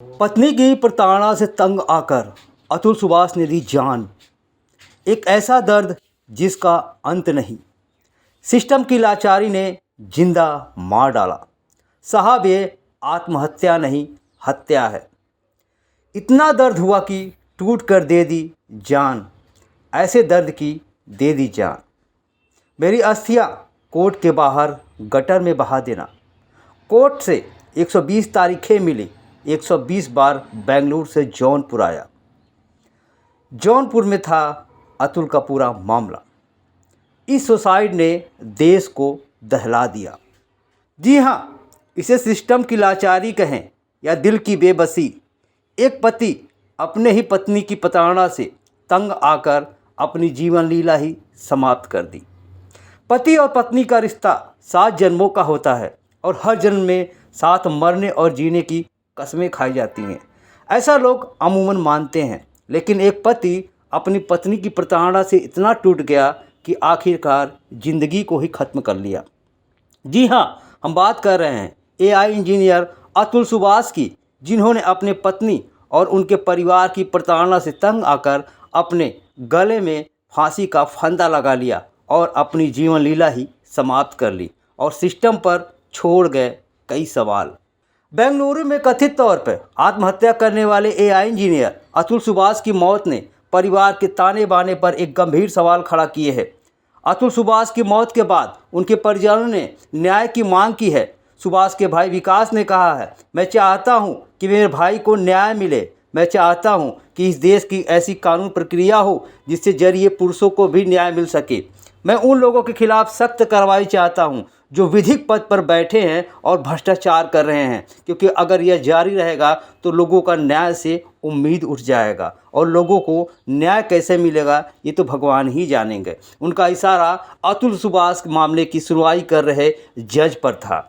पत्नी की प्रताड़ना से तंग आकर अतुल सुभाष ने दी जान। एक ऐसा दर्द जिसका अंत नहीं। सिस्टम की लाचारी ने जिंदा मार डाला। साहब ये आत्महत्या नहीं, हत्या है। इतना दर्द हुआ कि टूट कर दे दी जान। ऐसे दर्द की दे दी जान। मेरी अस्थियां कोर्ट के बाहर गटर में बहा देना। कोर्ट से 120 तारीखें मिली। 120 बार बेंगलुरु से जौनपुर आया। जौनपुर में था अतुल का पूरा मामला। इस सुसाइड ने देश को दहला दिया। जी हाँ, इसे सिस्टम की लाचारी कहें या दिल की बेबसी। एक पति अपने ही पत्नी की प्रताड़ना से तंग आकर अपनी जीवन लीला ही समाप्त कर दी। पति और पत्नी का रिश्ता 7 जन्मों का होता है और हर जन्म में साथ मरने और जीने की कस्में खाई जाती हैं, ऐसा लोग अमूमन मानते हैं। लेकिन एक पति अपनी पत्नी की प्रताड़ना से इतना टूट गया कि आखिरकार ज़िंदगी को ही ख़त्म कर लिया। जी हाँ, हम बात कर रहे हैं एआई इंजीनियर अतुल सुभाष की, जिन्होंने अपने पत्नी और उनके परिवार की प्रताड़ना से तंग आकर अपने गले में फांसी का फंदा लगा लिया और अपनी जीवन लीला ही समाप्त कर ली और सिस्टम पर छोड़ गए कई सवाल। बेंगलुरु में कथित तौर पर आत्महत्या करने वाले एआई इंजीनियर अतुल सुभाष की मौत ने परिवार के ताने बाने पर एक गंभीर सवाल खड़ा किए है। अतुल सुभाष की मौत के बाद उनके परिजनों ने न्याय की मांग की है। सुभाष के भाई विकास ने कहा है, मैं चाहता हूं कि मेरे भाई को न्याय मिले। मैं चाहता हूं कि इस देश की ऐसी कानून प्रक्रिया हो जिससे जरिए पुरुषों को भी न्याय मिल सके। मैं उन लोगों के खिलाफ सख्त कार्रवाई चाहता हूं जो विधिक पद पर बैठे हैं और भ्रष्टाचार कर रहे हैं, क्योंकि अगर यह जारी रहेगा तो लोगों का न्याय से उम्मीद उठ जाएगा और लोगों को न्याय कैसे मिलेगा ये तो भगवान ही जानेंगे। उनका इशारा अतुल सुभाष मामले की सुनवाई कर रहे जज पर था।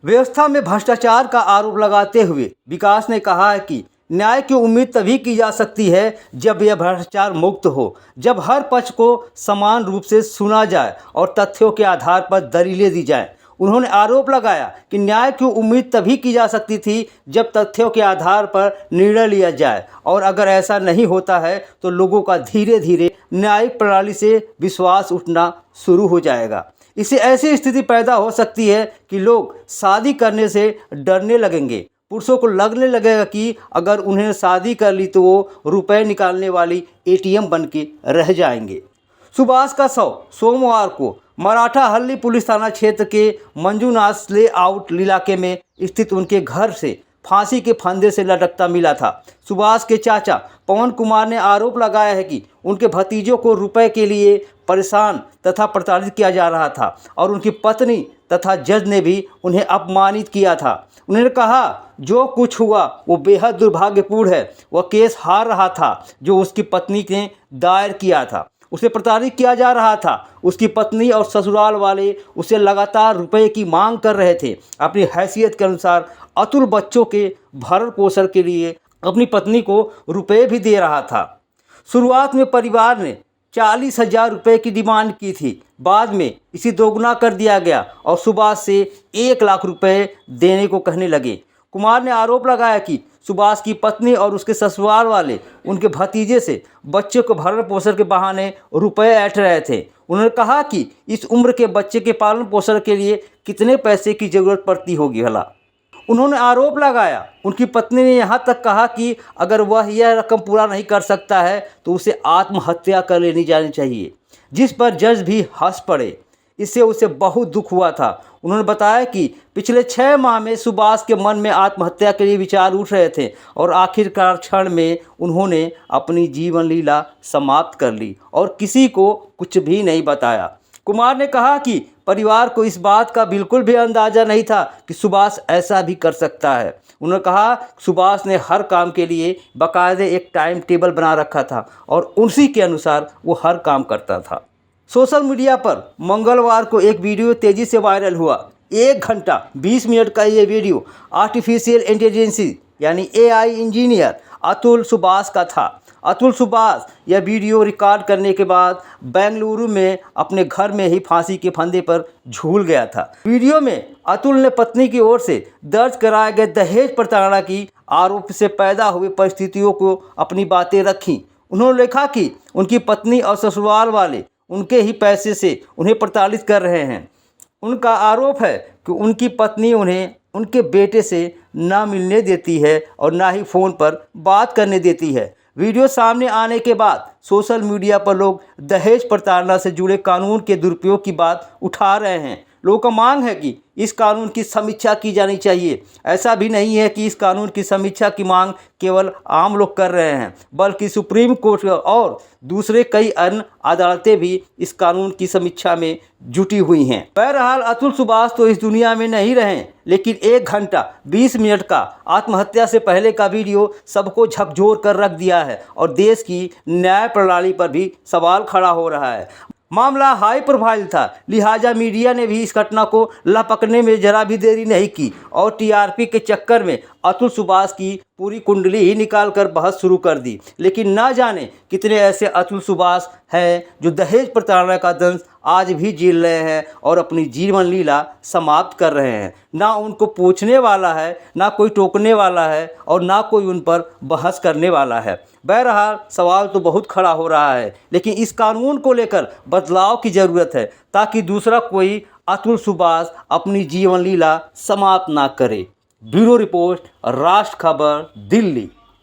व्यवस्था में भ्रष्टाचार का आरोप लगाते हुए विकास ने कहा है कि न्याय की उम्मीद तभी की जा सकती है जब यह भ्रष्टाचार मुक्त हो, जब हर पक्ष को समान रूप से सुना जाए और तथ्यों के आधार पर दलीलें दी जाएं। उन्होंने आरोप लगाया कि न्याय की उम्मीद तभी की जा सकती थी जब तथ्यों के आधार पर निर्णय लिया जाए, और अगर ऐसा नहीं होता है तो लोगों का धीरे धीरे न्यायिक प्रणाली से विश्वास उठना शुरू हो जाएगा। इससे ऐसी स्थिति पैदा हो सकती है कि लोग शादी करने से डरने लगेंगे। पुरुषों को लगने लगेगा कि अगर उन्हें शादी कर ली तो वो रुपए निकालने वाली एटीएम बन के रह जाएंगे। सुभाष का शव सोमवार को मराठा हल्ली पुलिस थाना क्षेत्र के मंजूनाथ लेआउट इलाके में स्थित उनके घर से फांसी के फंदे से लटकता मिला था। सुभाष के चाचा पवन कुमार ने आरोप लगाया है कि उनके भतीजों को रुपए के लिए परेशान तथा प्रताड़ित किया जा रहा था और उनकी पत्नी तथा जज ने भी उन्हें अपमानित किया था। उन्होंने कहा, जो कुछ हुआ वो बेहद दुर्भाग्यपूर्ण है। वह केस हार रहा था जो उसकी पत्नी ने दायर किया था। उसे प्रताड़ित किया जा रहा था। उसकी पत्नी और ससुराल वाले उसे लगातार रुपए की मांग कर रहे थे। अपनी हैसियत के अनुसार अतुल बच्चों के भरण पोषण के लिए अपनी पत्नी को रुपए भी दे रहा था। शुरुआत में परिवार ने 40,000 रुपये की डिमांड की थी। बाद में इसे दोगुना कर दिया गया और सुभाष से 1 लाख रुपए देने को कहने लगे। कुमार ने आरोप लगाया कि सुभाष की पत्नी और उसके ससुराल वाले उनके भतीजे से बच्चे को भरण पोषण के बहाने रुपए ऐंठ रहे थे। उन्होंने कहा कि इस उम्र के बच्चे के पालन पोषण के लिए कितने पैसे की ज़रूरत पड़ती होगी भला। उन्होंने आरोप लगाया, उनकी पत्नी ने यहाँ तक कहा कि अगर वह यह रकम पूरा नहीं कर सकता है तो उसे आत्महत्या कर लेनी जानी चाहिए, जिस पर जज भी हंस पड़े। इससे उसे बहुत दुख हुआ था। उन्होंने बताया कि पिछले 6 माह में सुभाष के मन में आत्महत्या के लिए विचार उठ रहे थे और आखिरकार क्षण में उन्होंने अपनी जीवन लीला समाप्त कर ली और किसी को कुछ भी नहीं बताया। कुमार ने कहा कि परिवार को इस बात का बिल्कुल भी अंदाज़ा नहीं था कि सुभाष ऐसा भी कर सकता है। उन्होंने कहा, सुभाष ने हर काम के लिए बाकायदे एक टाइम टेबल बना रखा था और उसी के अनुसार वो हर काम करता था। सोशल मीडिया पर मंगलवार को एक वीडियो तेज़ी से वायरल हुआ। 1 घंटा 20 मिनट का ये वीडियो आर्टिफिशियल इंटेलिजेंसी यानी एआई इंजीनियर अतुल सुभाष का था। अतुल सुभाष यह वीडियो रिकॉर्ड करने के बाद बेंगलुरु में अपने घर में ही फांसी के फंदे पर झूल गया था। वीडियो में अतुल ने पत्नी की ओर से दर्ज कराए गए दहेज प्रताड़ना की आरोप से पैदा हुई परिस्थितियों को अपनी बातें रखीं। उन्होंने लिखा कि उनकी पत्नी और ससुराल वाले उनके ही पैसे से उन्हें प्रताड़ित कर रहे हैं। उनका आरोप है कि उनकी पत्नी उन्हें उनके बेटे से ना मिलने देती है और ना ही फ़ोन पर बात करने देती है। वीडियो सामने आने के बाद सोशल मीडिया पर लोग दहेज प्रताड़ना से जुड़े कानून के दुरुपयोग की बात उठा रहे हैं। लोगों का मांग है कि इस कानून की समीक्षा की जानी चाहिए। ऐसा भी नहीं है कि इस कानून की समीक्षा की मांग केवल आम लोग कर रहे हैं, बल्कि सुप्रीम कोर्ट और दूसरे कई अन्य अदालतें भी इस कानून की समीक्षा में जुटी हुई हैं। बहरहाल अतुल सुभाष तो इस दुनिया में नहीं रहे, लेकिन 1 घंटा 20 मिनट का आत्महत्या से पहले का वीडियो सबको झकझोर कर रख दिया है और देश की न्याय प्रणाली पर भी सवाल खड़ा हो रहा है। मामला हाई प्रोफाइल था, लिहाजा मीडिया ने भी इस घटना को लपकने में जरा भी देरी नहीं की और टीआरपी के चक्कर में अतुल सुभाष की पूरी कुंडली ही निकाल कर बहस शुरू कर दी। लेकिन ना जाने कितने ऐसे अतुल सुभाष हैं जो दहेज प्रताड़ना का दंश आज भी झेल रहे हैं और अपनी जीवन लीला समाप्त कर रहे हैं। ना उनको पूछने वाला है, ना कोई टोकने वाला है और ना कोई उन पर बहस करने वाला है। बहरहाल सवाल तो बहुत खड़ा हो रहा है, लेकिन इस कानून को लेकर बदलाव की ज़रूरत है ताकि दूसरा कोई अतुल सुभाष अपनी जीवन लीला समाप्त ना करे। ब्यूरो रिपोर्ट, राष्ट्र खबर, दिल्ली।